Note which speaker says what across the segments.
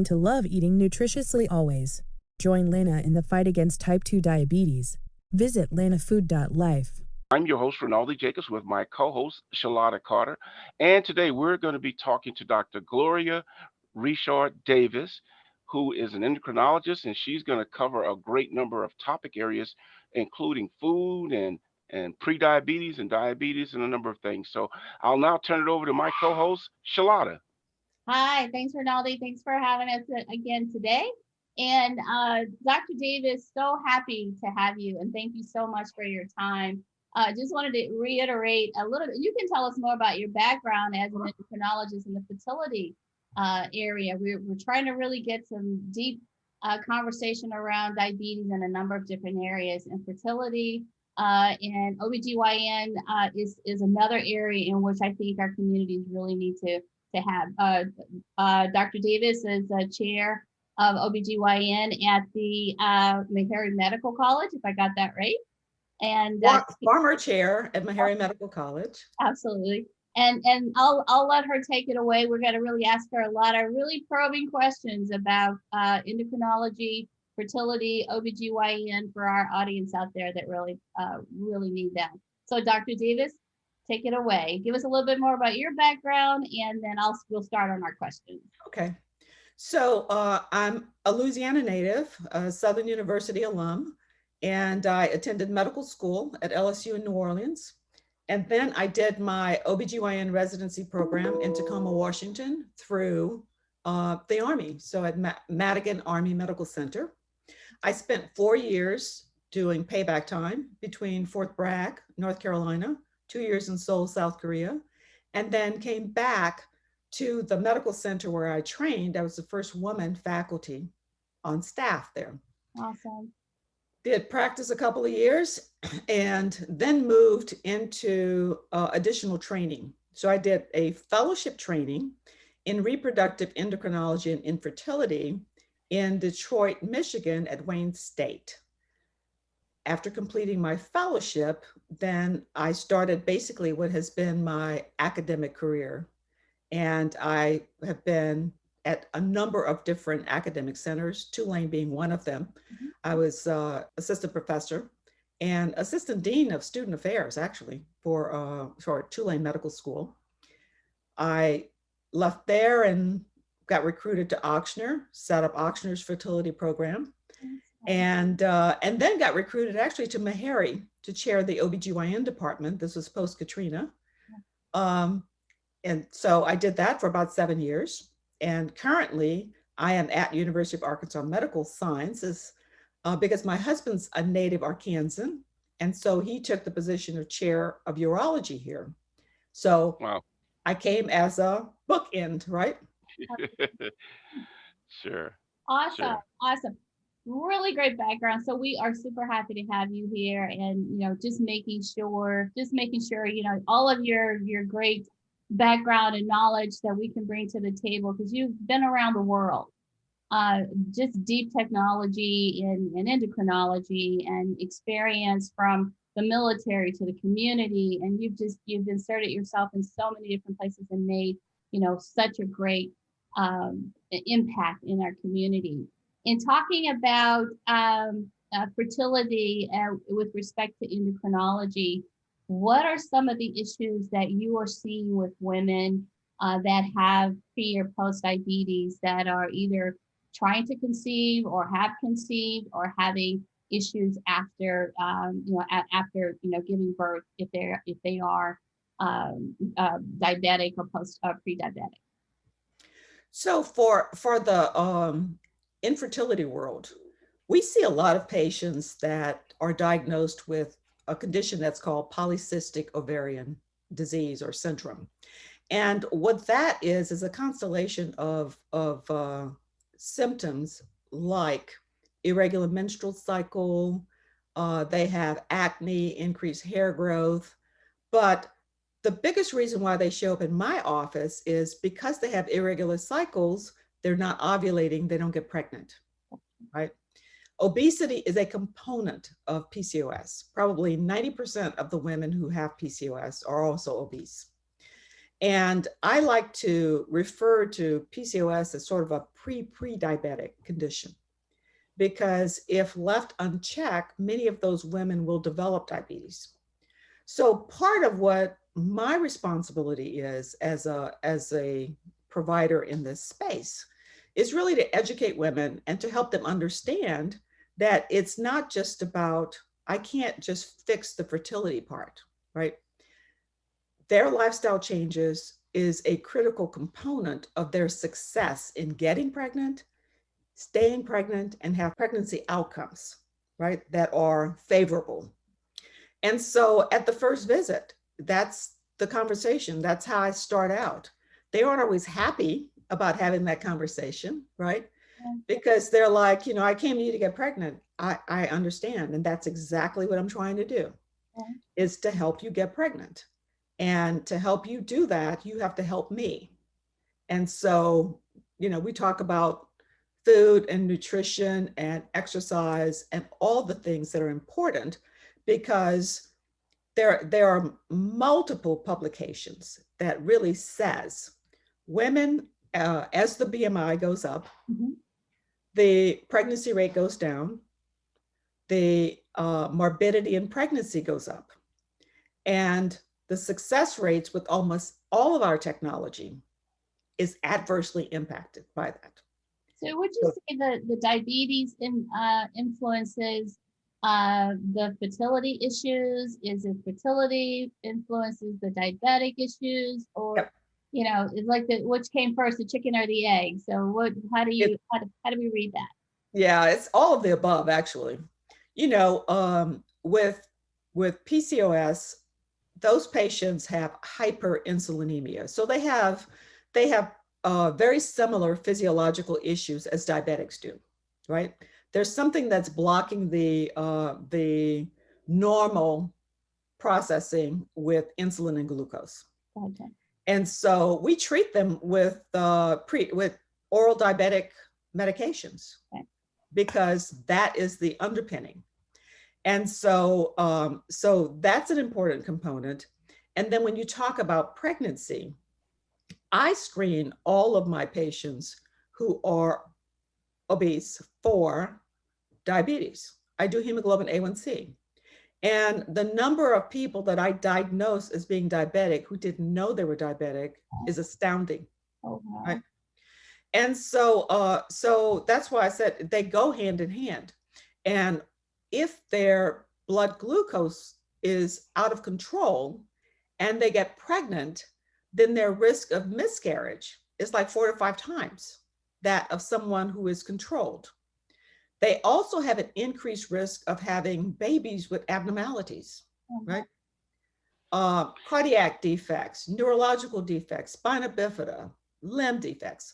Speaker 1: to love eating nutritiously always. Join LLENA in the fight against type 2 diabetes. Visit lenafood.life.
Speaker 2: I'm your host, Rinaldi Jacobs, with my co host, Charlotta Carter. And today we're going to be talking to Dr. Gloria RichardDavis, who is an endocrinologist, and she's going to cover a great number of topic areas, including food and pre-diabetes and diabetes and a number of things. So I'll now turn it over to my co host, Charlotta.
Speaker 3: Hi, thanks, Rinaldi. Thanks for having us again today. And Dr. Davis, so happy to have you, and thank you so much for your time. Just wanted to reiterate a little bit. You can tell us more about your background as an endocrinologist in the fertility area. We're trying to really get some deep conversation around diabetes in a number of different areas, and fertility and OBGYN is another area in which I think our communities really need to have. Dr. Davis is a chair of OBGYN at the Meharry Medical College, if I got that right. And
Speaker 4: former chair at Meharry Medical College.
Speaker 3: Absolutely. And I'll let her take it away. We're going to really ask her a lot of really probing questions about endocrinology, fertility, OBGYN for our audience out there that really need that. So Dr. Davis, take it away. Give us a little bit more about your background, and then we'll start on our questions.
Speaker 4: Okay. So I'm a Louisiana native, a Southern University alum, and I attended medical school at LSU in New Orleans. And then I did my OBGYN residency program in Tacoma, Washington through the Army. So at Madigan Army Medical Center. I spent 4 years doing payback time between Fort Bragg, North Carolina, 2 years in Seoul, South Korea, and then came back to the medical center where I trained. I was the first woman faculty on staff there.
Speaker 3: Awesome.
Speaker 4: Did practice a couple of years and then moved into additional training. So I did a fellowship training in reproductive endocrinology and infertility in Detroit, Michigan at Wayne State. After completing my fellowship, then I started basically what has been my academic career. And I have been at a number of different academic centers, Tulane being one of them. Mm-hmm. I was assistant professor and assistant dean of student affairs, actually, for Tulane Medical School. I left there and got recruited to Ochsner, set up Ochsner's fertility program. And then got recruited actually to Meharry to chair the OBGYN department. This was post-Katrina. And so I did that for about 7 years. And currently I am at University of Arkansas Medical Sciences because my husband's a native Arkansan. And so he took the position of chair of urology here. So wow. I came as a bookend, right?
Speaker 2: Sure.
Speaker 3: Awesome.
Speaker 2: Sure.
Speaker 3: Awesome. Really great background. So we are super happy to have you here, and just making sure all of your great background and knowledge that we can bring to the table, because you've been around the world, just deep technology in endocrinology and experience from the military to the community, and you've inserted yourself in so many different places and made such a great impact in our community. In talking about fertility with respect to endocrinology, what are some of the issues that you are seeing with women that have pre or post diabetes, that are either trying to conceive or have conceived or having issues after giving birth, if they are diabetic or pre-diabetic?
Speaker 4: So for the infertility world, we see a lot of patients that are diagnosed with a condition that's called polycystic ovarian disease or syndrome. And what that is a constellation of symptoms like irregular menstrual cycle, they have acne, increased hair growth, but the biggest reason why they show up in my office is because they have irregular cycles, they're not ovulating, they don't get pregnant, right? Obesity is a component of PCOS. Probably 90% of the women who have PCOS are also obese. And I like to refer to PCOS as sort of a pre-diabetic condition, because if left unchecked, many of those women will develop diabetes. So part of what my responsibility is as a provider in this space is really to educate women and to help them understand that it's not just about, I can't just fix the fertility part, right? Their lifestyle changes is a critical component of their success in getting pregnant, staying pregnant, and have pregnancy outcomes, right, that are favorable. And so at the first visit, that's the conversation. That's how I start out. They aren't always happy about having that conversation, right? Because they're like, I came to you to get pregnant. I understand. And that's exactly what I'm trying to do, is to help you get pregnant. And to help you do that, you have to help me. And so, we talk about food and nutrition and exercise and all the things that are important, because there are multiple publications that really says women, as the BMI goes up, the pregnancy rate goes down, the morbidity in pregnancy goes up, and the success rates with almost all of our technology is adversely impacted by that.
Speaker 3: So would you say that the diabetes influences the fertility issues? Is it fertility influences the diabetic issues, or it's like which came first, the chicken or the egg? So how do we read that?
Speaker 4: Yeah, it's all of the above, actually. With PCOS, those patients have hyperinsulinemia. So they have very similar physiological issues as diabetics do, right? There's something that's blocking the normal processing with insulin and glucose.
Speaker 3: Okay.
Speaker 4: And so we treat them with oral diabetic medications, because that is the underpinning. And so that's an important component. And then when you talk about pregnancy, I screen all of my patients who are obese for diabetes. I do hemoglobin A1C. And the number of people that I diagnose as being diabetic who didn't know they were diabetic is astounding.
Speaker 3: Oh, wow.
Speaker 4: Right? And so that's why I said they go hand in hand. And if their blood glucose is out of control and they get pregnant, then their risk of miscarriage is like 4 to 5 times that of someone who is controlled. They also have an increased risk of having babies with abnormalities, right? Cardiac defects, neurological defects, spina bifida, limb defects.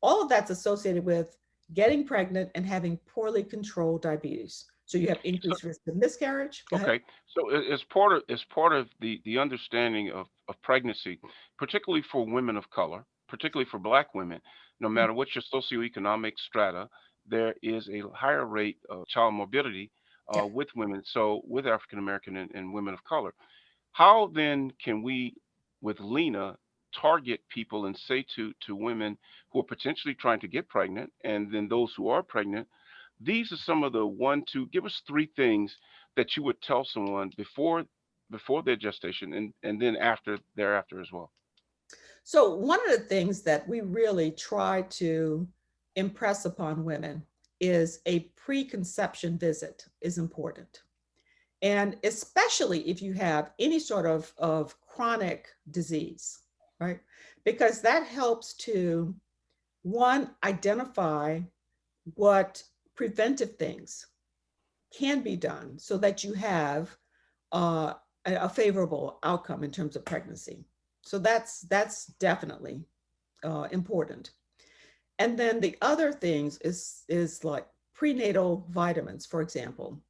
Speaker 4: All of that's associated with getting pregnant and having poorly controlled diabetes. So you have increased risk of miscarriage.
Speaker 2: Okay, so as part of the understanding of pregnancy, particularly for women of color, particularly for Black women, no matter what your socioeconomic strata, there is a higher rate of child morbidity with women. So with African American and women of color, how then can we, with LENA, target people and say to women who are potentially trying to get pregnant, and then those who are pregnant, these are some of the give us 3 things that you would tell someone before their gestation and then thereafter as well.
Speaker 4: So one of the things that we really try to impress upon women is a preconception visit is important. And especially if you have any sort of chronic disease, right? Because that helps to, one, identify what preventive things can be done so that you have a favorable outcome in terms of pregnancy. So that's definitely important. And then the other things is like prenatal vitamins, for example.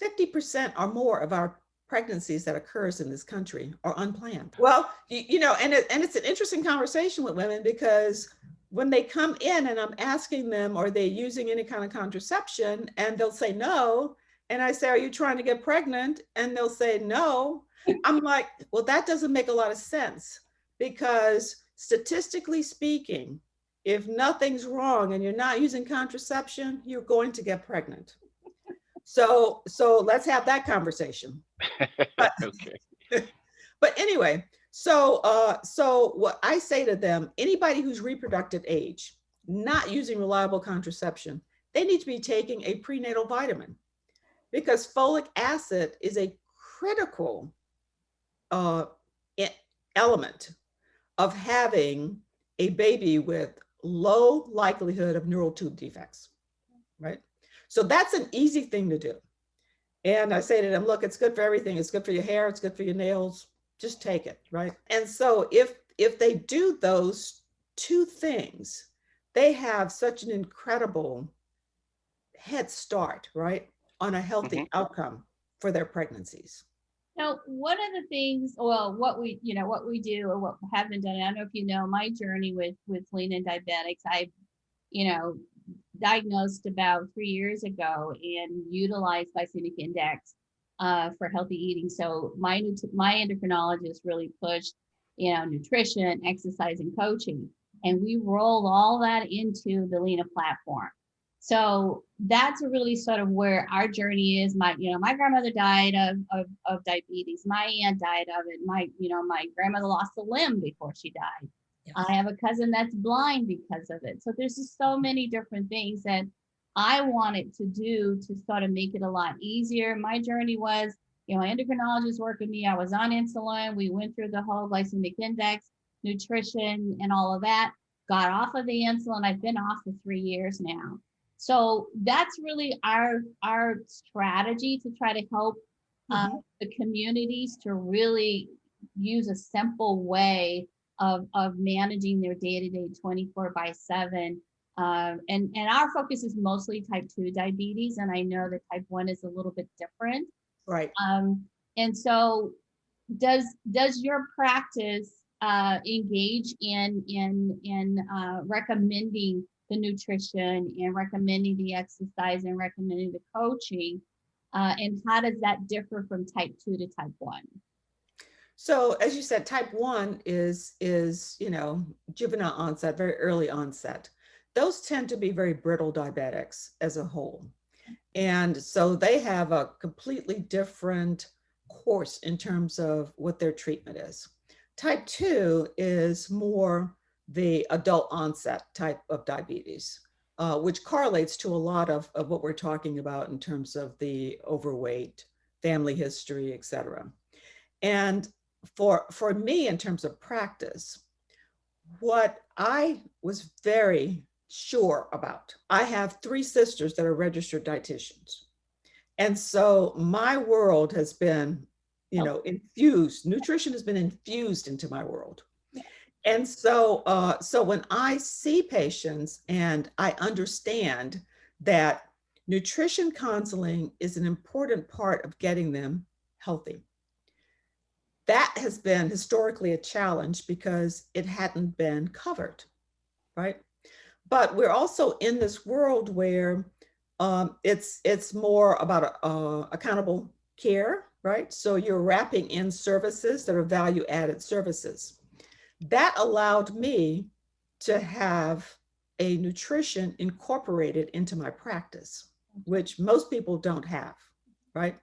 Speaker 4: 50% or more of our pregnancies that occurs in this country are unplanned. Well, and it's an interesting conversation with women, because when they come in and I'm asking them, are they using any kind of contraception? And they'll say no. And I say, are you trying to get pregnant? And they'll say, no. I'm like, well, that doesn't make a lot of sense, because statistically speaking, if nothing's wrong and you're not using contraception, you're going to get pregnant. So let's have that conversation. But,
Speaker 2: Okay.
Speaker 4: but anyway, so what I say to them, anybody who's reproductive age, not using reliable contraception, they need to be taking a prenatal vitamin, because folic acid is a critical element of having a baby with low likelihood of neural tube defects, right? So that's an easy thing to do. And I say to them, look, it's good for everything. It's good for your hair. It's good for your nails. Just take it, right? And so if they do those two things, they have such an incredible head start, right, on a healthy outcome for their pregnancies.
Speaker 3: Now, one of the things, well, what we do or what have been done, I don't know if you know my journey with lean and diabetics. I, diagnosed about 3 years ago and utilized glycemic index for healthy eating. So my endocrinologist really pushed, nutrition, exercise, and coaching, and we rolled all that into the LLENA platform. So that's really sort of where our journey is. My grandmother died of diabetes. My aunt died of it. My grandmother lost a limb before she died. Yes. I have a cousin that's blind because of it. So there's just so many different things that I wanted to do to sort of make it a lot easier. My journey was, my endocrinologist worked with me. I was on insulin. We went through the whole glycemic index, nutrition, and all of that. Got off of the insulin. I've been off for 3 years now. So that's really our strategy to try to help the communities to really use a simple way of managing their day-to-day 24/7. And our focus is mostly type 2 diabetes. And I know that type 1 is a little bit different.
Speaker 4: Right.
Speaker 3: And so does your practice engage in recommending the nutrition and recommending the exercise and recommending the coaching? And how does that differ from type 2 to type 1?
Speaker 4: So as you said, type 1 is juvenile onset, very early onset. Those tend to be very brittle diabetics as a whole. And so they have a completely different course in terms of what their treatment is. Type 2 is more the adult onset type of diabetes, which correlates to a lot of what we're talking about in terms of the overweight, family history, et cetera. And for me, in terms of practice, what I was very sure about, I have 3 sisters that are registered dietitians. And so my world has been, infused, nutrition has been infused into my world. And so, so when I see patients and I understand that nutrition counseling is an important part of getting them healthy, that has been historically a challenge because it hadn't been covered, right? But we're also in this world where it's more about accountable care, right? So you're wrapping in services that are value-added services. That allowed me to have a nutrition incorporated into my practice, which most people don't have, right?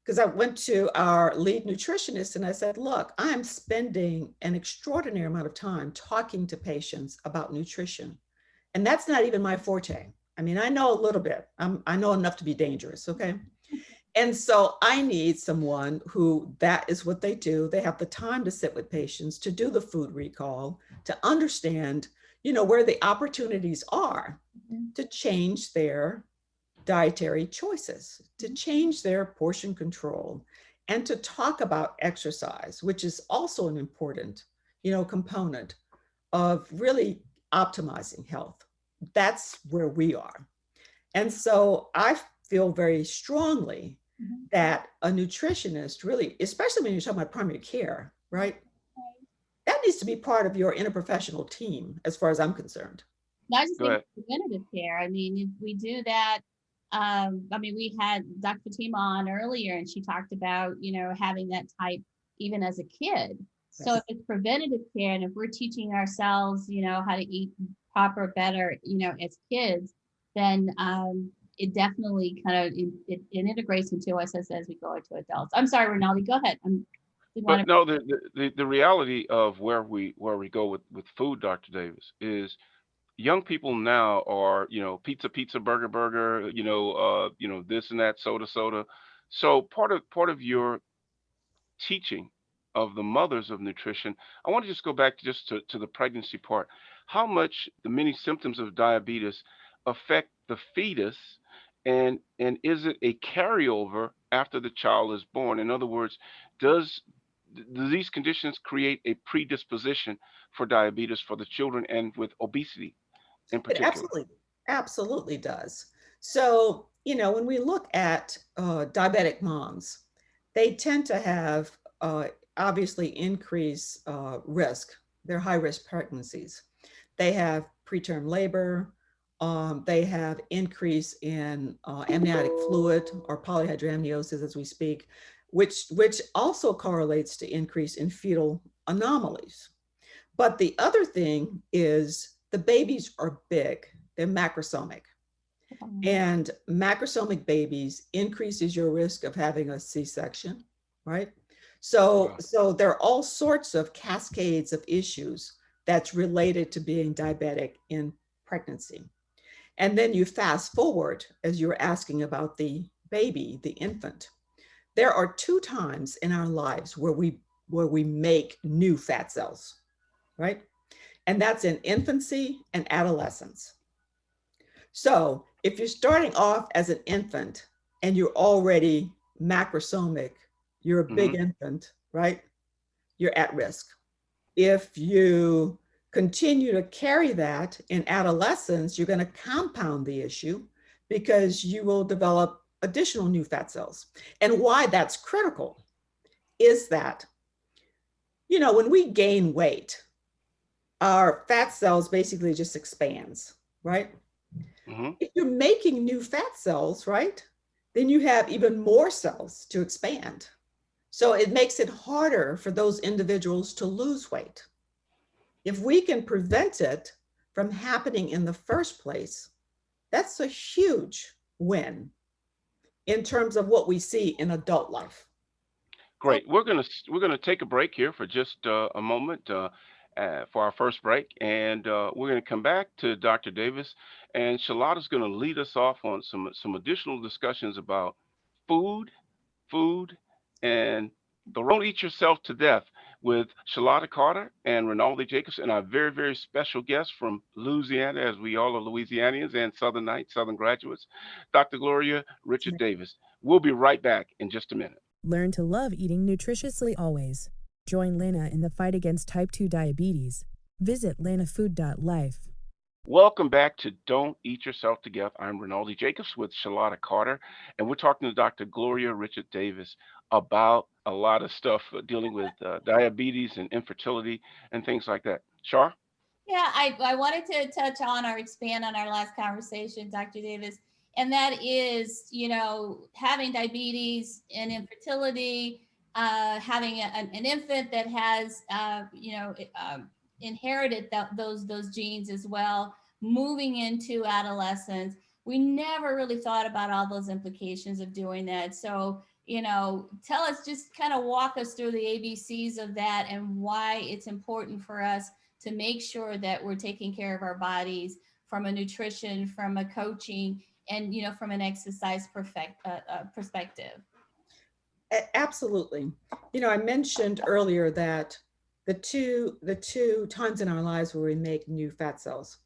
Speaker 4: Because I went to our lead nutritionist and I said, look, I'm spending an extraordinary amount of time talking to patients about nutrition. And that's not even my forte. I mean, I know a little bit. I know enough to be dangerous, okay? And so I need someone who that is what they do. They have the time to sit with patients, to do the food recall, to understand, where the opportunities are to change their dietary choices, to change their portion control, and to talk about exercise, which is also an important, component of really optimizing health. That's where we are. And so I feel very strongly that a nutritionist really, especially when you're talking about primary care, right? That needs to be part of your interprofessional team, as far as I'm concerned.
Speaker 3: Not just preventative care. I mean, we do that I mean, we had Dr. Fatima on earlier, and she talked about, having that type even as a kid. So if
Speaker 4: Yes.
Speaker 3: it's preventative care, and if we're teaching ourselves, how to eat proper, better, as kids, then it definitely kind of it integrates into us as we go into adults. I'm sorry, Rinaldi, go ahead. You want
Speaker 2: But no, the reality of where we go with food, Dr. Davis, is young people now are, pizza, burger, burger, this and that, soda, soda. So part of your teaching of the mothers of nutrition, I want to just go back to the pregnancy part. How much the many symptoms of diabetes affect the fetus, and is it a carryover after the child is born? In other words, does do these conditions create a predisposition for diabetes for the children and with obesity in
Speaker 4: It
Speaker 2: particular?
Speaker 4: absolutely does. So, when we look at diabetic moms, they tend to have obviously increased risk. They're high risk pregnancies. They have preterm labor. They have increase in amniotic fluid or polyhydramniosis as we speak, which also correlates to increase in fetal anomalies. But the other thing is the babies are big, they're macrosomic. And macrosomic babies increases your risk of having a C-section, right? So,
Speaker 2: Wow.
Speaker 4: so there are all sorts of cascades of issues that's related to being diabetic in pregnancy. And then you fast forward as you were asking about the baby, the infant. There are two times in our lives where we make new fat cells, right? And that's in infancy and adolescence. So if you're starting off as an infant and you're already macrosomic, you're a big
Speaker 2: Hmm.
Speaker 4: infant, right? You're at risk. If you continue to carry that in adolescence, you're going to compound the issue because you will develop additional new fat cells. And why that's critical is that, when we gain weight, our fat cells basically just expands, right?
Speaker 2: Hmm.
Speaker 4: If you're making new fat cells, right, then you have even more cells to expand. So it makes it harder for those individuals to lose weight. If we can prevent it from happening in the first place, that's a huge win in terms of what we see in adult life. So,
Speaker 2: Great. We're gonna take a break here for just a moment for our first break, and we're gonna come back to Dr. Davis, and Charlotta's gonna lead us off on some additional discussions about food, food, and don't eat yourself to death with Charlotta Carter and Rinaldi Jacobs, and our very, very special guest from Louisiana, as we all are Louisianians and Southernites, Southern graduates, Dr. Gloria Richard Davis. We'll be right back in just a minute.
Speaker 1: Learn to love eating nutritiously always. Join Lena in the fight against type 2 diabetes. Visit lenafood.life.
Speaker 2: Welcome back to Don't Eat Yourself to Death. I'm Rinaldi Jacobs with Charlotta Carter, and we're talking to Dr. Gloria Richard Davis about a lot of stuff dealing with diabetes and infertility and things like that. Char?
Speaker 3: Yeah, I wanted to touch on or expand on our last conversation, Dr. Davis, and that is, having diabetes and infertility, having an infant that has, inherited those genes as well, moving into adolescence. We never really thought about all those implications of doing that. So, tell us, just kind of walk us through the ABCs of that and why it's important for us to make sure that we're taking care of our bodies from a nutrition, from a coaching, and from an exercise perspective.
Speaker 4: Absolutely. I mentioned earlier that the two times in our lives where we make new fat cells,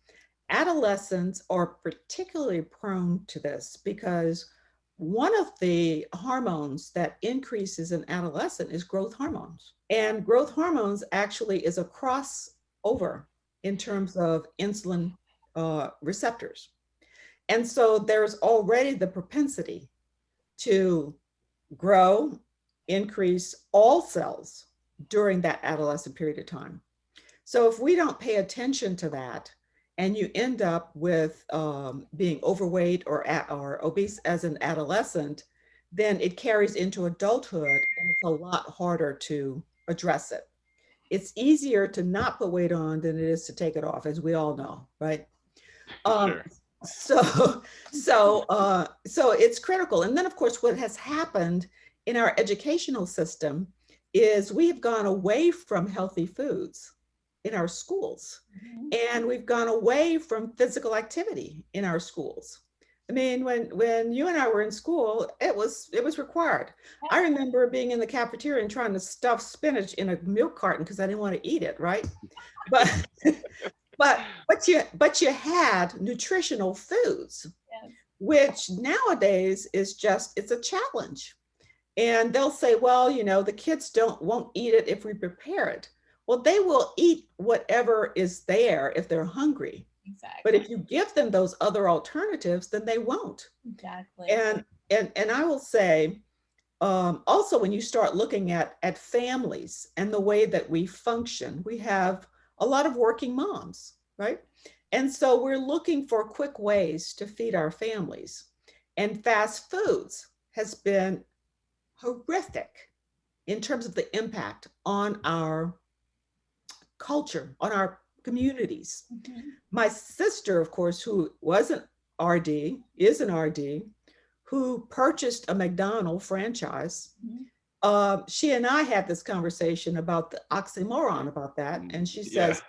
Speaker 4: adolescents are particularly prone to this because one of the hormones that increases in adolescent is growth hormones. And growth hormones actually is a crossover in terms of insulin receptors. And so there's already the propensity to grow, increase all cells during that adolescent period of time. So if we don't pay attention to that and you end up with being overweight or obese as an adolescent, then it carries into adulthood, and it's a lot harder to address it. It's easier to not put weight on than it is to take it off, as we all know, right?
Speaker 2: Sure.
Speaker 4: So, so it's critical. And then, of course, what has happened in our educational system is we have gone away from healthy foods in our schools, and we've gone away from physical activity in our schools. I mean, when you and I were in school, it was required. I remember being in the cafeteria and trying to stuff spinach in a milk carton because I didn't want to eat it, right? But but you had nutritional foods,
Speaker 3: Yes.
Speaker 4: which nowadays is just, it's a challenge. And they'll say, well, you know, the kids won't eat it if we prepare it. Well, they will eat whatever is there if they're hungry.
Speaker 3: Exactly.
Speaker 4: But if you give them those other alternatives, then they won't.
Speaker 3: Exactly.
Speaker 4: And I will say, also, when you start looking at families and the way that we function, we have a lot of working moms, right? And so we're looking for quick ways to feed our families. And fast foods has been horrific in terms of the impact on our culture, on our communities. My sister, of course, who was an RD, is an RD, who purchased a McDonald's franchise. She and I had this conversation about the oxymoron about that. And she says,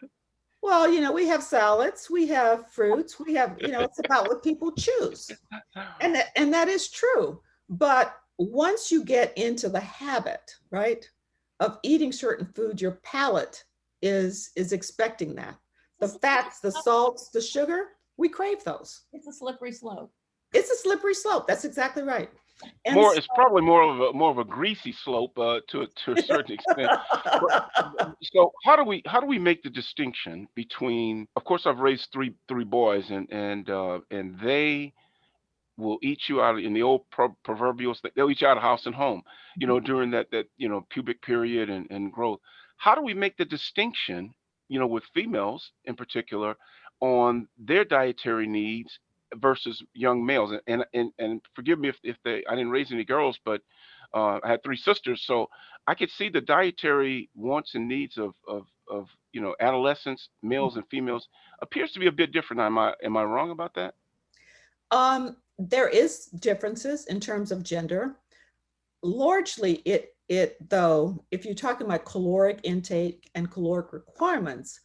Speaker 4: well, you know, we have salads, we have fruits, we have, you know, it's about what people choose. And that is true. But once you get into the habit, right, of eating certain food, your palate is expecting that. The fats, the salts, the sugar, we crave those.
Speaker 3: It's a slippery slope.
Speaker 4: It's a slippery slope. That's exactly right. And
Speaker 2: It's probably more of a greasy slope to a certain extent. So how do we make the distinction between? Of course, I've raised three boys, and they will eat you out in the old proverbial. They'll eat you out of house and home. You know, during that pubic period and growth. How do we make the distinction? You know, with females in particular, on their dietary needs versus young males. And forgive me if I didn't raise any girls, but I had three sisters, so I could see the dietary wants and needs of adolescents, males and females, appears to be a bit different. Am I wrong about that?
Speaker 4: There is differences in terms of gender. Largely, it though, if you're talking about caloric intake and caloric requirements,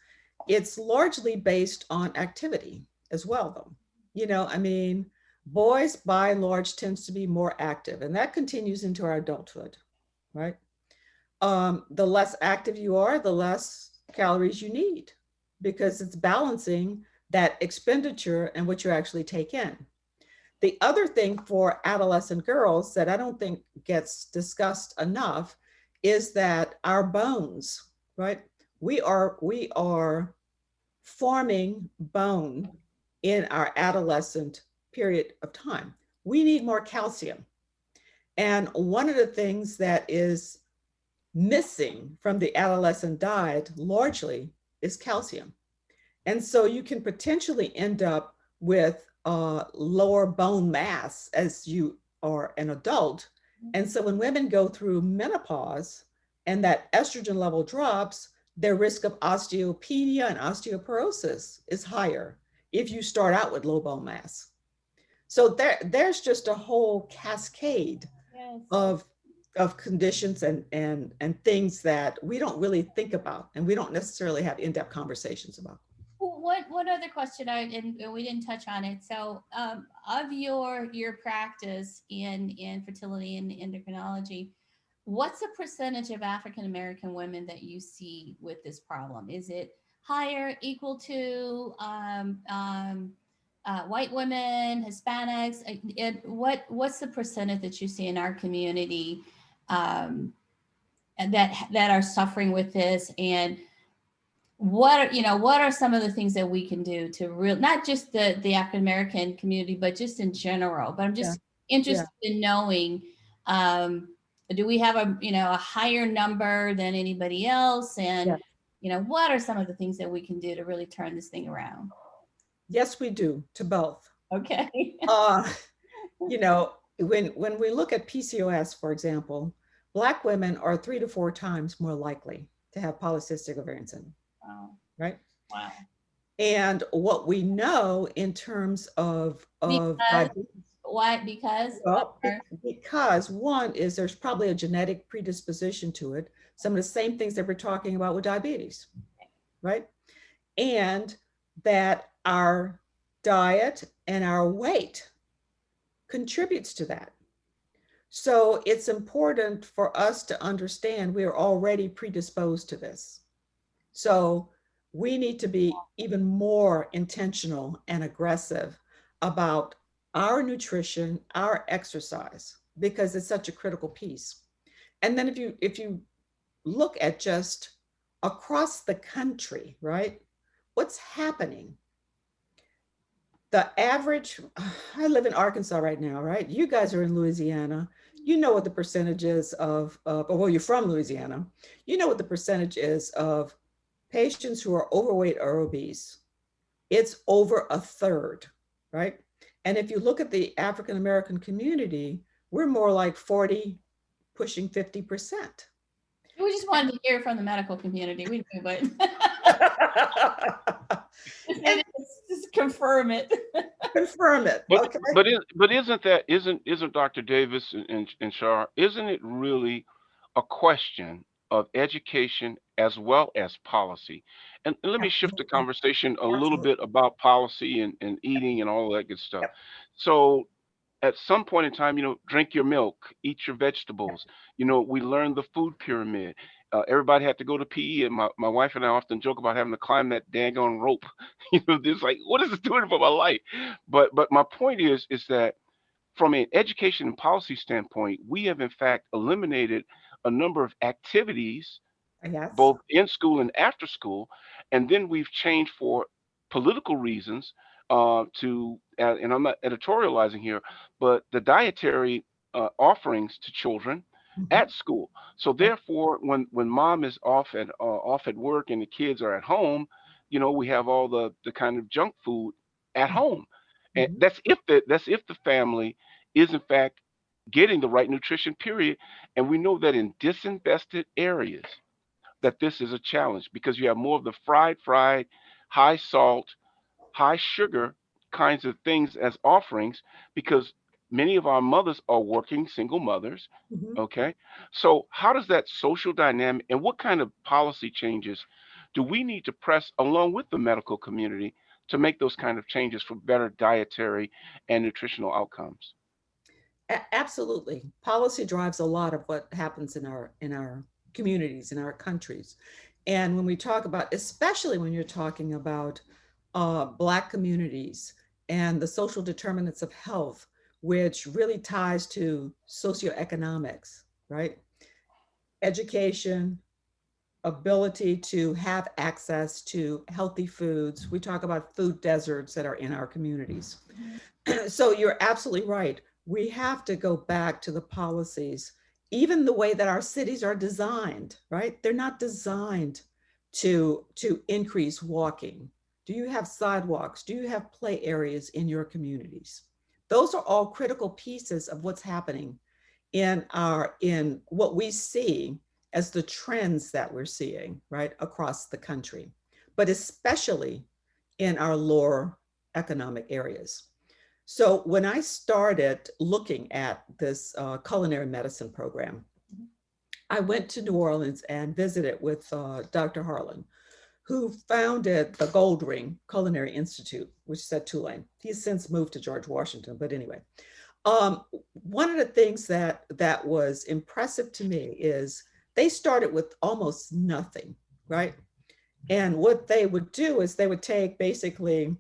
Speaker 4: it's largely based on activity as well, though. You know, I mean, boys by and large tends to be more active, and that continues into our adulthood, right? The less active you are, the less calories you need, because it's balancing that expenditure and what you actually take in. The other thing for adolescent girls that I don't think gets discussed enough is that our bones, right? We are forming bone in our adolescent period of time. We need more calcium. And one of the things that is missing from the adolescent diet largely is calcium. And so you can potentially end up with lower bone mass as you are an adult. And so when women go through menopause and that estrogen level drops, their risk of osteopenia and osteoporosis is higher if you start out with low bone mass. So there's just a whole cascade of conditions and things that we don't really think about, and we don't necessarily have in-depth conversations about.
Speaker 3: What other question and we didn't touch on it. So of your practice in fertility and endocrinology, what's the percentage of African American women that you see with this problem? Is it higher, equal to white women, Hispanics? What's the percentage that you see in our community and that are suffering with this? And what are some of the things that we can do to not just the African American community, but just in general? But I'm just interested in knowing, do we have a higher number than anybody else? And what are some of the things that we can do to really turn this thing around?
Speaker 4: Yes, we do, to both.
Speaker 3: Okay.
Speaker 4: Uh, you know, when we look at PCOS, for example, Black women are 3 to 4 times more likely to have polycystic ovarian syndrome,
Speaker 3: Wow.
Speaker 4: right?
Speaker 3: Wow.
Speaker 4: And what we know in terms of
Speaker 3: Because
Speaker 4: diabetes,
Speaker 3: why? Because
Speaker 4: well, because one is there's probably a genetic predisposition to it, some of the same things that we're talking about with diabetes, right? And that our diet and our weight contributes to that. So it's important for us to understand we are already predisposed to this. So we need to be even more intentional and aggressive about our nutrition, our exercise, because it's such a critical piece. And then if you look at just across the country, right? What's happening? The average, I live in Arkansas right now, right? You guys are in Louisiana. You know what the percentage is well, you're from Louisiana. You know what the percentage is of patients who are overweight or obese. It's over a third, right? And if you look at the African American community, we're more like 40, pushing 50%.
Speaker 3: we just wanted to hear from the medical community. We knew, but just confirm it.
Speaker 4: Confirm it.
Speaker 2: But
Speaker 4: Okay.
Speaker 2: isn't Dr. Davis and Shar, isn't it really a question of education as well as policy? And let me shift the
Speaker 4: Absolutely.
Speaker 2: conversation a little
Speaker 4: Absolutely.
Speaker 2: bit about policy and eating and all of that good stuff.
Speaker 4: Yep.
Speaker 2: So at some point in time, drink your milk, eat your
Speaker 4: Yep.
Speaker 2: vegetables. We learned the food pyramid. Everybody had to go to PE, and my wife and I often joke about having to climb that daggone rope. It's like, what is this doing for my life? But my point is that from an education and policy standpoint, we have in fact eliminated a number of activities
Speaker 4: Yes.
Speaker 2: both in school and after school, and then we've changed for political reasons and I'm not editorializing here, but the dietary offerings to children
Speaker 4: Mhm.
Speaker 2: at school. So
Speaker 4: Yep.
Speaker 2: therefore, when mom is off at work and the kids are at home, we have all the kind of junk food at home, and
Speaker 4: Mhm.
Speaker 2: that's if the family is in fact getting the right nutrition. Period, and we know that in disinvested areas that this is a challenge because you have more of the fried, high salt, high sugar kinds of things as offerings because many of our mothers are working single mothers.
Speaker 4: Mhm.
Speaker 2: Okay. So, how does that social dynamic and what kind of policy changes do we need to press along with the medical community to make those kind of changes for better dietary and nutritional outcomes?
Speaker 4: Absolutely. Policy drives a lot of what happens in our communities, in our countries. And when we talk about, especially when you're talking about Black communities and the social determinants of health, which really ties to socioeconomics, right? Education, ability to have access to healthy foods. We talk about food deserts that are in our communities. So you're absolutely right. We have to go back to the policies, even the way that our cities are designed, right? They're not designed to increase walking. Do you have sidewalks? Do you have play areas in your communities? Those are all critical pieces of what's happening in what we see as the trends that we're seeing right across the country, but especially in our lower economic areas. So when I started looking at this culinary medicine program, I went to New Orleans and visited with Dr. Harlan, who founded the Gold Ring Culinary Institute, which is at Tulane. He's since moved to George Washington, but anyway. One of the things that was impressive to me is they started with almost nothing, right? And what they would do is they would take basically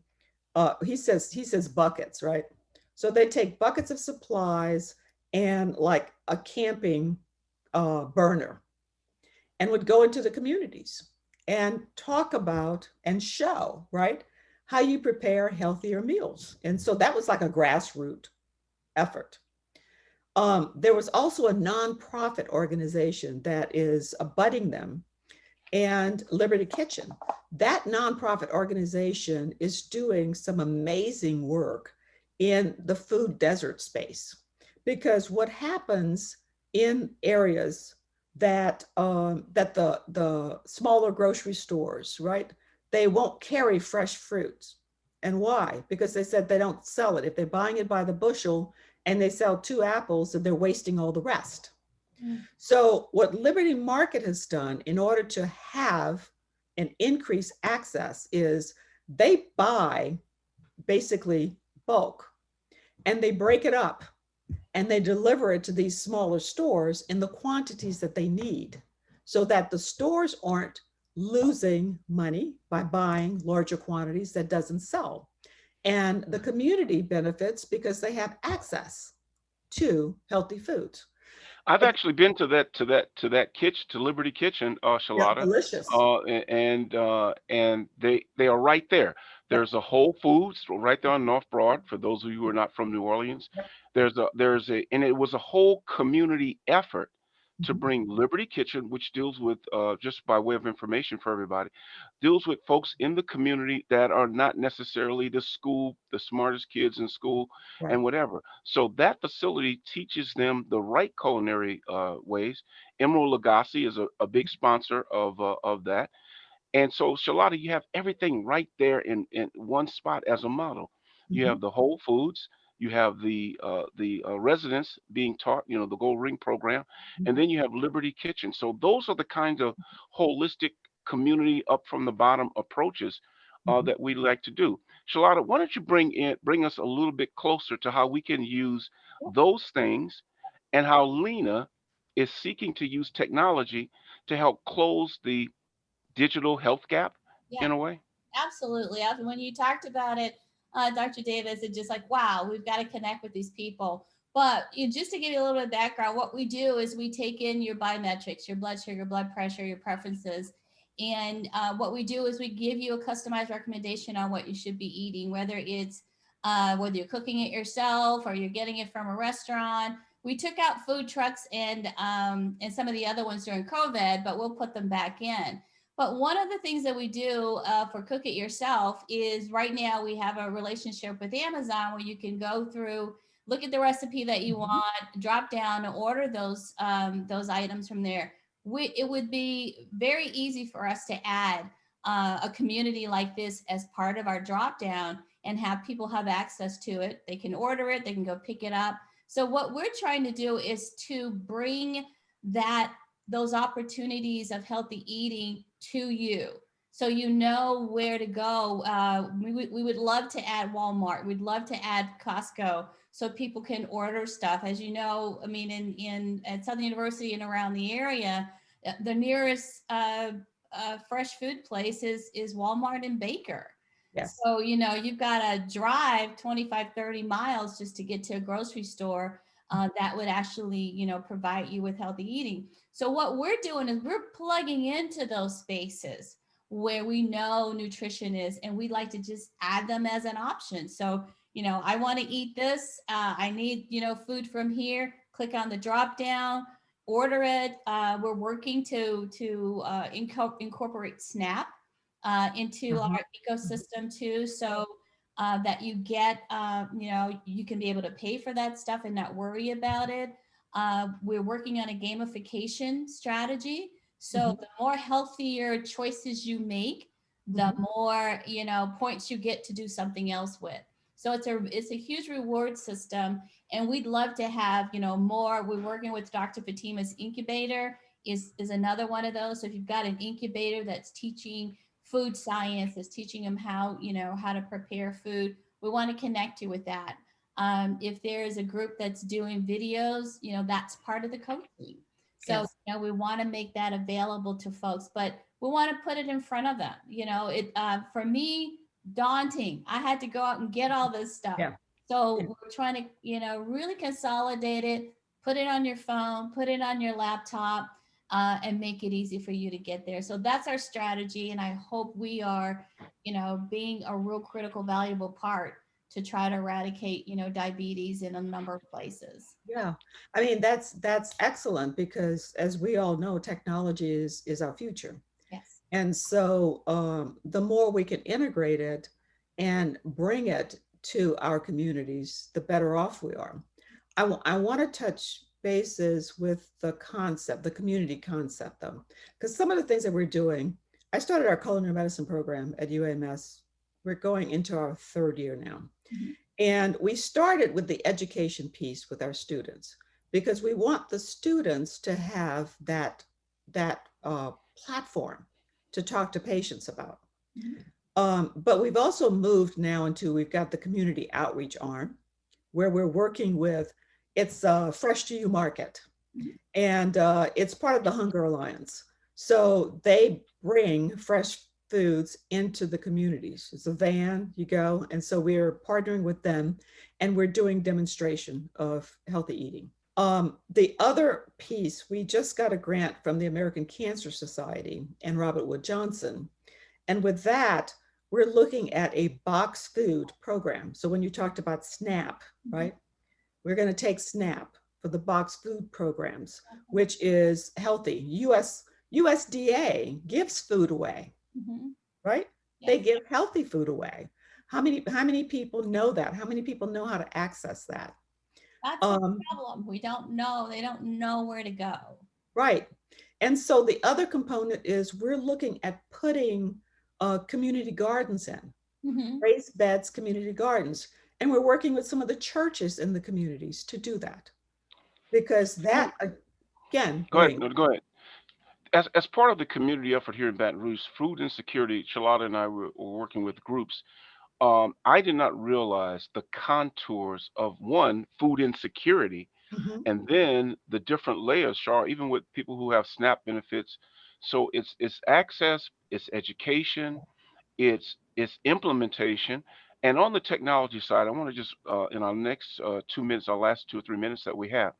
Speaker 4: he says buckets, right? So they take buckets of supplies and like a camping burner and would go into the communities and talk about and show, right, how you prepare healthier meals. And so that was like a grassroots effort. There was also a nonprofit organization that is abutting them, and Liberty Kitchen. That nonprofit organization is doing some amazing work in the food desert space, because what happens in areas that the smaller grocery stores, right, they won't carry fresh fruits. And why? Because they said they don't sell it. If they're buying it by the bushel and they sell 2 apples, then they're wasting all the rest. So what Liberty Market has done in order to have an increased access is they buy basically bulk, and they break it up and they deliver it to these smaller stores in the quantities that they need, so that the stores aren't losing money by buying larger quantities that doesn't sell. And the community benefits because they have access to healthy foods.
Speaker 2: I've actually been to that kitchen, to Liberty Kitchen,
Speaker 4: Yeah,
Speaker 2: Charlotta,
Speaker 4: delicious.
Speaker 2: and they are right there.
Speaker 4: Yep.
Speaker 2: There's a Whole Foods right there on North Broad. For those of you who are not from New Orleans,
Speaker 4: Yep.
Speaker 2: and it was a whole community effort to
Speaker 4: Mhm.
Speaker 2: bring Liberty Kitchen, which deals with, just by way of information for everybody, deals with folks in the community that are not necessarily the smartest kids in school,
Speaker 4: Right.
Speaker 2: and whatever. So that facility teaches them the right culinary ways. Emerald Lagasse is a big sponsor of that. And so, Charlotta, you have everything right there in one spot as a model. You
Speaker 4: Mhm.
Speaker 2: have the Whole Foods, you have the residents being taught, the Gold Ring program, and
Speaker 4: Mhm.
Speaker 2: then you have Liberty Kitchen. So those are the kinds of holistic community up from the bottom approaches
Speaker 4: Mhm.
Speaker 2: that we like to do. Charlotta, why don't you bring us a little bit closer to how we can use those things, and how Lena is seeking to use technology to help close the digital health gap
Speaker 3: Yeah.
Speaker 2: in a way?
Speaker 3: Absolutely. When you talked about it, Dr. Davis, it's just like, wow, we've got to connect with these people. But just to give you a little bit of background, what we do is we take in your biometrics, your blood sugar, blood pressure, your preferences. And what we do is we give you a customized recommendation on what you should be eating, whether you're cooking it yourself or you're getting it from a restaurant. We took out food trucks and some of the other ones during COVID, but we'll put them back in. But one of the things that we do for Cook It Yourself is right now we have a relationship with Amazon where you can go through, look at the recipe that you
Speaker 4: Mhm.
Speaker 3: want, drop down and order those items from there. It would be very easy for us to add a community like this as part of our drop down and have people have access to it. They can order it, they can go pick it up. So what we're trying to do is to bring that those opportunities of healthy eating to you, so you know where to go. We would love to add Walmart, we'd love to add Costco, so people can order stuff. As you know, I mean, in at Southern University and around the area, the nearest fresh food place is Walmart and Baker.
Speaker 4: Yes.
Speaker 3: So, you've got to drive 25, 30 miles just to get to a grocery store that would actually, provide you with healthy eating. So what we're doing is we're plugging into those spaces where we know nutrition is, and we'd like to just add them as an option. So, I want to eat this. I need, food from here. Click on the drop down, order it. We're working to incorporate SNAP into
Speaker 4: Uh-huh.
Speaker 3: our ecosystem too. So that you get, you can be able to pay for that stuff and not worry about it. We're working on a gamification strategy. So
Speaker 4: Mhm.
Speaker 3: the more healthier choices you make, the
Speaker 4: Mhm.
Speaker 3: more, points you get to do something else with. So it's a huge reward system, and we'd love to have, more. We're working with Dr. Fatima's incubator is another one of those. So if you've got an incubator that's teaching food science, is teaching them how to prepare food, we want to connect you with that. If there is a group that's doing videos, that's part of the coaching. So,
Speaker 4: Yes.
Speaker 3: we want to make that available to folks, but we want to put it in front of them. For me, daunting. I had to go out and get all this stuff.
Speaker 4: Yeah.
Speaker 3: So
Speaker 4: Yeah.
Speaker 3: we're trying to, really consolidate it, put it on your phone, put it on your laptop, and make it easy for you to get there. So that's our strategy. And I hope we are, being a real critical, valuable part to try to eradicate, diabetes in a number of places.
Speaker 4: Yeah. I mean, that's excellent, because as we all know, technology is our future.
Speaker 3: Yes.
Speaker 4: And so the more we can integrate it and bring it to our communities, the better off we are. I want to touch bases with the concept, the community concept, though, because some of the things that we're doing, I started our culinary medicine program at UAMS. We're going into our third year now.
Speaker 3: Mhm.
Speaker 4: And we started with the education piece with our students because we want the students to have that platform to talk to patients about.
Speaker 3: Mhm.
Speaker 4: But we've also moved now into, we've got the community outreach arm where we're working with, it's Fresh to You Market.
Speaker 3: Mhm.
Speaker 4: And it's part of the Hunger Alliance. So they bring fresh foods into the communities. It's a van, you go. And so we're partnering with them and we're doing demonstration of healthy eating. The other piece, we just got a grant from the American Cancer Society and Robert Wood Johnson. And with that, we're looking at a box food program. So when you talked about SNAP, right? We're going to take SNAP for the box food programs, which is healthy. USDA gives food away,
Speaker 3: Mhm.
Speaker 4: right? They
Speaker 3: Yes.
Speaker 4: give healthy food away. How many people know that? How many people know how to access that?
Speaker 3: That's the
Speaker 4: Um,
Speaker 3: problem. We don't know. They don't know where to go.
Speaker 4: right. And so the other component is we're looking at putting community gardens in,
Speaker 3: Mhm.
Speaker 4: raised beds, community gardens. And we're working with some of the churches in the communities to do that because
Speaker 2: Food.
Speaker 4: that again
Speaker 2: Go ahead.
Speaker 4: brings.
Speaker 2: No, go ahead. As part of the community effort here in Baton Rouge, food insecurity, Charlotta and I were working with groups. I did not realize the contours of one food insecurity,
Speaker 4: Mhm.
Speaker 2: and then the different layers, Char, even with people who have SNAP benefits. So it's access, it's education, it's implementation, and on the technology side, I want to just in our next 2 minutes, our last 2 or 3 minutes that we have,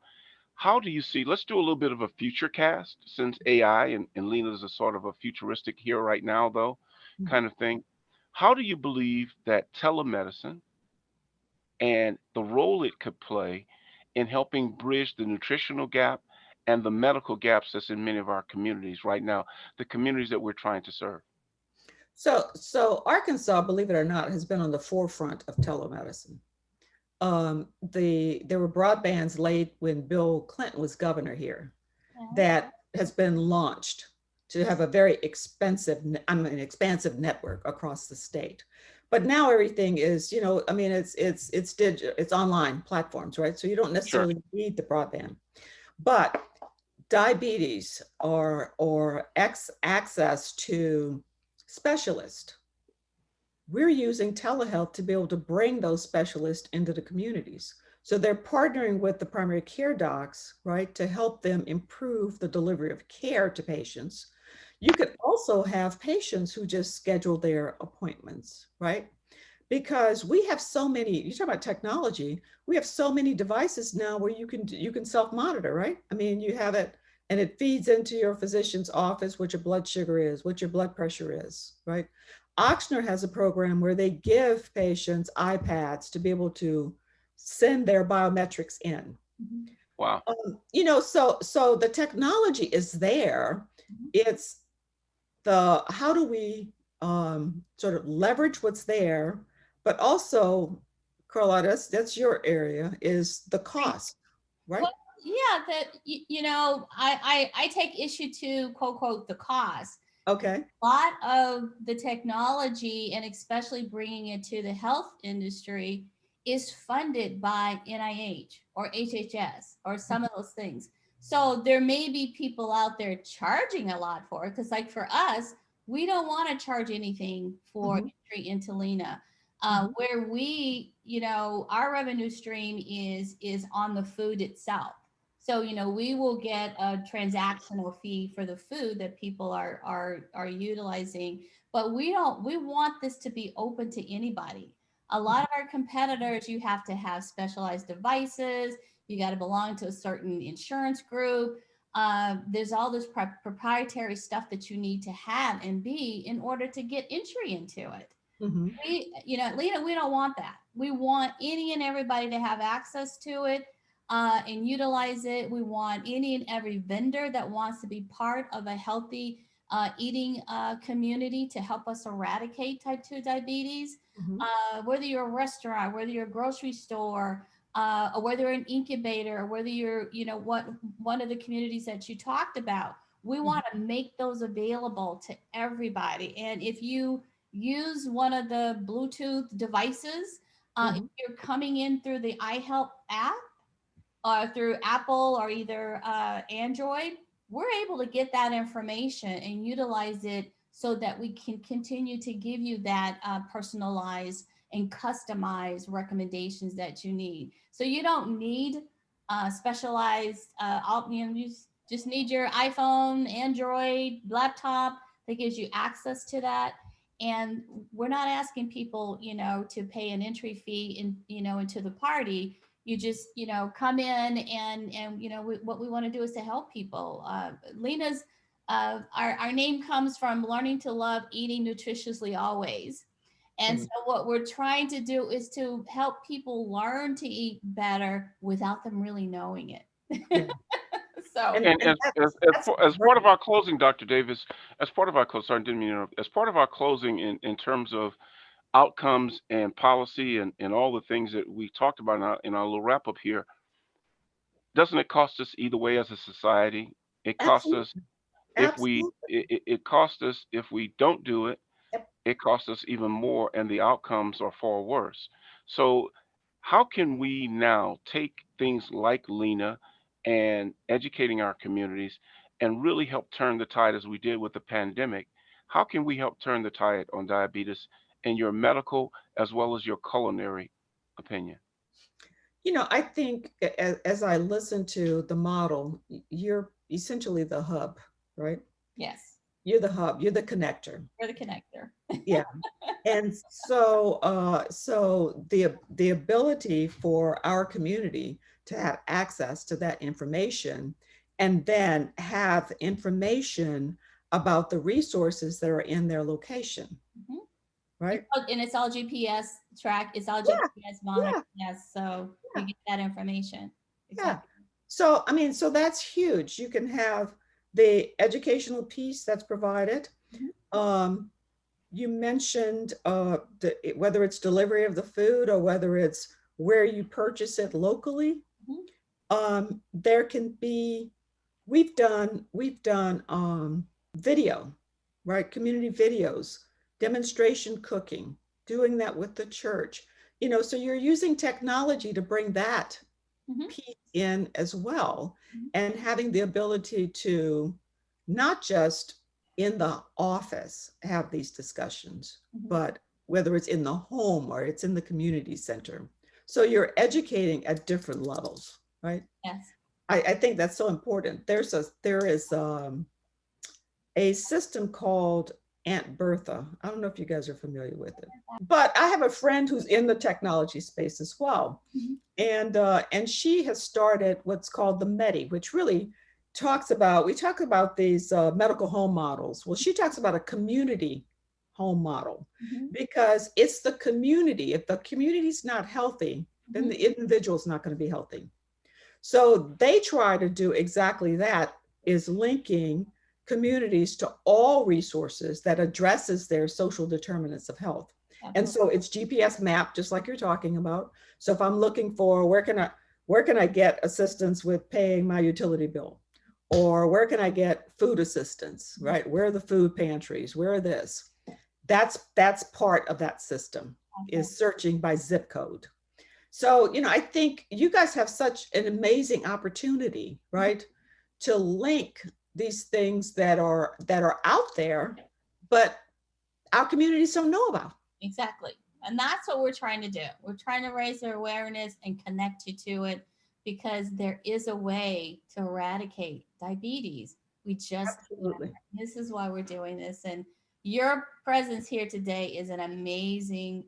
Speaker 2: how do you see? Let's do a little bit of a future cast since AI and Lena is a sort of a futuristic here right now, though, kind of thing. How do you believe that telemedicine and the role it could play in helping bridge the nutritional gap and the medical gaps that's in many of our communities right now, the communities that we're trying to serve?
Speaker 4: So Arkansas, believe it or not, has been on the forefront of telemedicine. There were broadbands laid when Bill Clinton was governor here
Speaker 3: Yeah.
Speaker 4: that has been launched to have a very expansive network across the state. But now everything is, I mean, it's digital, it's online platforms, right? So you don't
Speaker 2: Sure.
Speaker 4: necessarily need the broadband. But diabetes or access to specialists, we're using telehealth to be able to bring those specialists into the communities. So they're partnering with the primary care docs, right, to help them improve the delivery of care to patients. You could also have patients who just schedule their appointments, right? Because we have so many, you talk about technology, we have so many devices now where you can self-monitor, right? I mean, you have it and it feeds into your physician's office what your blood sugar is, what your blood pressure is, right? Ochsner has a program where they give patients iPads to be able to send their biometrics in.
Speaker 3: Mhm.
Speaker 2: Wow.
Speaker 4: So the technology is there.
Speaker 3: Mhm.
Speaker 4: It's the how do we sort of leverage what's there, but also, Carlotta, that's your area, is the cost, right?
Speaker 3: Well, yeah, that I take issue to quote quote the cost.
Speaker 4: Okay.
Speaker 3: A lot of the technology and especially bringing it to the health industry is funded by NIH or HHS or some of those things. So there may be people out there charging a lot for it because, like for us, we don't want to charge anything for
Speaker 4: Mhm,
Speaker 3: entry into LENA.
Speaker 4: mhm,
Speaker 3: Where we, our revenue stream is on the food itself. So, we will get a transactional fee for the food that people are utilizing, but we want this to be open to anybody. A lot of our competitors, you have to have specialized devices, you got to belong to a certain insurance group. There's all this proprietary stuff that you need to have and be in order to get entry into it.
Speaker 4: mhm,
Speaker 3: Lena, we don't want that. We want any and everybody to have access to it and utilize it. We want any and every vendor that wants to be part of a healthy eating community to help us eradicate type 2 diabetes. Whether you're a restaurant, whether you're a grocery store, or whether you're an incubator, or whether you're, what one of the communities that you talked about, we want to make those available to everybody. And if you use one of the Bluetooth devices, if you're coming in through the iHelp app or through Apple or either Android, we're able to get that information and utilize it so that we can continue to give you that personalized and customized recommendations that you need. So you don't need specialized, you just need your iPhone, Android, laptop that gives you access to that. And we're not asking people, to pay an entry fee into the party. You just, come in and what we want to do is to help people. LLENA's, our name comes from learning to love eating nutritiously always. And so what we're trying to do is to help people learn to eat better without them really knowing it. So,
Speaker 2: And as part of our closing, Dr. Davis, as part of our sorry, didn't mean to interrupt. As part of our closing, in terms of outcomes and policy and all the things that we talked about in our little wrap up here, doesn't it cost us either way as a society? It costs us
Speaker 4: Absolutely.
Speaker 2: if we
Speaker 4: Absolutely.
Speaker 2: it costs us if we don't do it.
Speaker 4: Yep.
Speaker 2: It costs us even more, and the outcomes are far worse. So, how can we now take things like Lena and educating our communities and really help turn the tide as we did with the pandemic? How can we help turn the tide on diabetes in your medical as well as your culinary opinion?
Speaker 4: I think as I listen to the model, you're essentially the hub, right?
Speaker 3: yes,
Speaker 4: You're the hub, you're the connector.
Speaker 3: we're the connector.
Speaker 4: Yeah. And so the ability for our community to have access to that information and then have information about the resources that are in their location,
Speaker 3: Mhm.
Speaker 4: right?
Speaker 3: And it's all GPS track. It's all
Speaker 4: Yeah,
Speaker 3: GPS monitored.
Speaker 4: yeah,
Speaker 3: Yes, so
Speaker 4: yeah,
Speaker 3: you get that information.
Speaker 4: yeah.
Speaker 3: Exactly.
Speaker 4: So, I mean, so that's huge. You can have the educational piece that's provided.
Speaker 3: Mhm.
Speaker 4: Um, you mentioned whether it's delivery of the food or whether it's where you purchase it locally.
Speaker 3: Mhm.
Speaker 4: There can be, we've done video, right? Community videos, demonstration cooking, doing that with the church. So you're using technology to bring that
Speaker 3: Mhm.
Speaker 4: piece in as well,
Speaker 3: Mhm.
Speaker 4: and having the ability to not just in the office have these discussions,
Speaker 3: Mhm.
Speaker 4: but whether it's in the home or it's in the community center. So you're educating at different levels, right?
Speaker 3: Yes.
Speaker 4: I think that's so important. There is a system called Aunt Bertha. I don't know if you guys are familiar with it, but I have a friend who's in the technology space as well.
Speaker 3: Mhm.
Speaker 4: And she has started what's called the Medi, which really we talk about these medical home models. Well, she talks about a community home model
Speaker 3: Mhm.
Speaker 4: because it's the community. If the community's not healthy, then
Speaker 3: Mhm.
Speaker 4: the individual's not going to be healthy. So they try to do exactly that, is linking communities to all resources that addresses their social determinants of health. And
Speaker 3: Absolutely.
Speaker 4: so it's GPS map, just like you're talking about. So if I'm looking for where can I get assistance with paying my utility bill? Or where can I get food assistance, right? Where are the food pantries? Where are this? That's part of that system,
Speaker 3: Okay.
Speaker 4: is searching by zip code. So, I think you guys have such an amazing opportunity, right? To link these things that are out there, but our communities don't know about.
Speaker 3: Exactly. And that's what we're trying to do. We're trying to raise their awareness and connect you to it because there is a way to eradicate diabetes. We just,
Speaker 4: Absolutely.
Speaker 3: this is why we're doing this. And your presence here today is an amazing,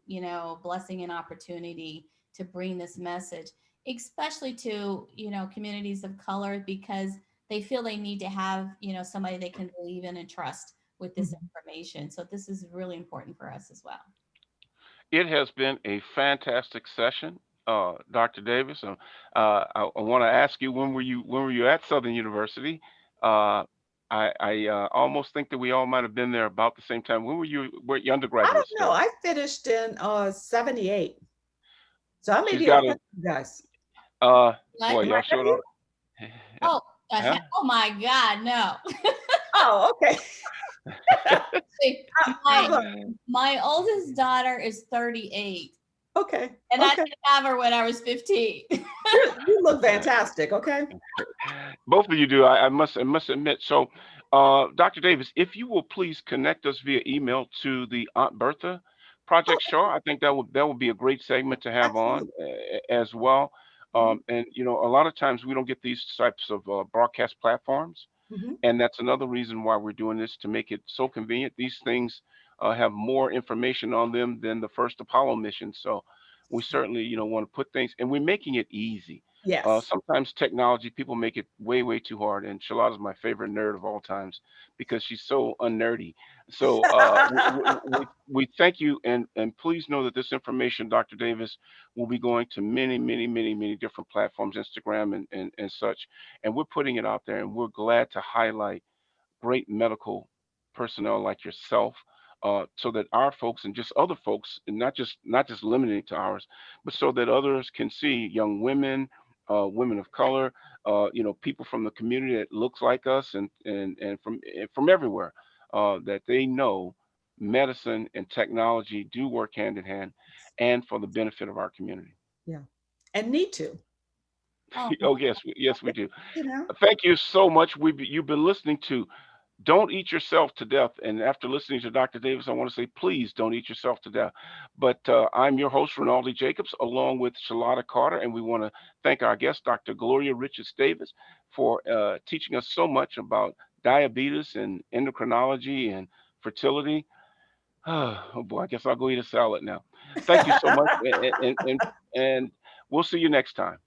Speaker 3: blessing and opportunity to bring this message, especially to, communities of color, because they feel they need to have, somebody they can believe in and trust with this
Speaker 4: Mhm.
Speaker 3: information. So this is really important for us as well.
Speaker 2: It has been a fantastic session, Dr. Davis. I want to ask you, when were you at Southern University? Uh, I almost think that we all might have been there about the same time. When were you
Speaker 4: I
Speaker 2: undergraduate
Speaker 4: don't know.
Speaker 2: still?
Speaker 4: I finished in 78. So I may
Speaker 2: She's
Speaker 4: be ahead
Speaker 2: got
Speaker 4: of you guys.
Speaker 2: uh
Speaker 3: What?
Speaker 2: boy,
Speaker 4: Am I
Speaker 2: y'all
Speaker 4: ahead of
Speaker 2: showed
Speaker 4: you?
Speaker 2: up.
Speaker 3: Oh,
Speaker 2: Huh?
Speaker 3: oh my God, no.
Speaker 4: Oh, okay.
Speaker 3: See,
Speaker 4: I'm
Speaker 3: my oldest daughter is 38,
Speaker 4: okay.
Speaker 3: and I
Speaker 4: Okay.
Speaker 3: didn't have her when I was 15.
Speaker 4: You look fantastic. Okay.
Speaker 2: Both of you do. I must admit. So, Dr. Davis, if you will please connect us via email to the Aunt Bertha
Speaker 4: Oh,
Speaker 2: Project Show, I think that would be a great segment to have on
Speaker 4: absolutely.
Speaker 2: as well.
Speaker 4: Mhm,
Speaker 2: And a lot of times we don't get these types of broadcast platforms,
Speaker 4: mhm.
Speaker 2: and that's another reason why we're doing this to make it so convenient. These things have more information on them than the first Apollo mission, so we certainly want to put things, and we're making it easy.
Speaker 4: Yes.
Speaker 2: Sometimes technology people make it way too hard, and Charlotta's my favorite nerd of all times because she's so unnerdy. So we thank you, and please know that this information, Dr. Davis, will be going to many different platforms, Instagram and such, and we're putting it out there, and we're glad to highlight great medical personnel like yourself, so that our folks and just other folks, and not just limiting to ours, but so that others can see young women, women of color, people from the community that looks like us, and from everywhere, that they know medicine and technology do work hand in hand, and for the benefit of our community.
Speaker 4: Yeah. And need to.
Speaker 3: Oh,
Speaker 2: Oh yes, yes we do.
Speaker 4: You know?
Speaker 2: Thank you so much. You've been listening to Don't Eat Yourself to Death. And after listening to Dr. Davis, I want to say, please don't eat yourself to death. But I'm your host, Rinaldi Jacobs, along with Charlotta Carter. And we want to thank our guest, Dr. Gloria RichardDavis, for teaching us so much about diabetes and endocrinology and fertility. Oh boy, I guess I'll go eat a salad now. Thank you so much. And we'll see you next time.